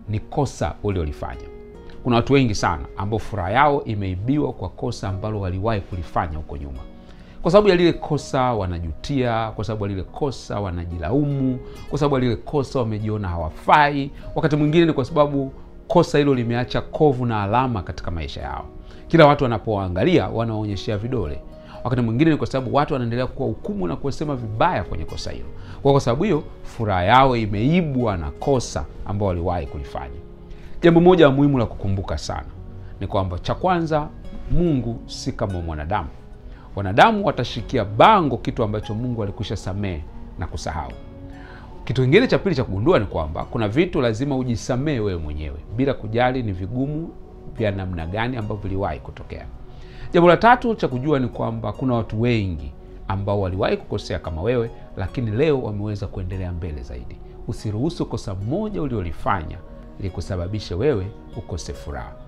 ni kosa uliolifanya. Kuna watu wengi sana ambao furaha yao imeibiwa kwa kosa ambalo waliwahi kulifanya huko nyuma. Kwa sababu ya lile kosa wanajutia, kwa sababu ya lile kosa wanajilaumu, kwa sababu ya lile kosa wamejiona hawafai. Wakati mwingine ni kwa sababu kosa hilo limeacha kovu na alama katika maisha yao. Kila watu wanapoangalia wanaonyeshea vidole. Wakati mwingine ni kwa sababu watu wanaendelea kuwa hukumu na kusema vibaya kwenye kosa hilo. Kwa sababu hiyo furaha yao imeibwa na kosa ambao waliwahi kulifanya. Jambo moja muhimu la kukumbuka sana ni kwamba, cha kwanza, Mungu si kama mwanadamu. Wanadamu watashikia bango kitu ambacho Mungu alikwisha samehe na kusahau. Kitu kingine cha pili cha kugundua ni kwamba kuna vitu lazima ujisamehe wewe mwenyewe bila kujali ni vigumu vya namna gani ambavyo viliwahi kutokea. Jambo la tatu cha kujua ni kwamba kuna watu wengi ambao waliwahi kukosea kama wewe, lakini leo wameweza kuendelea mbele zaidi. Usiruhusu kosa moja uliolifanya likusababishe wewe ukose furaha.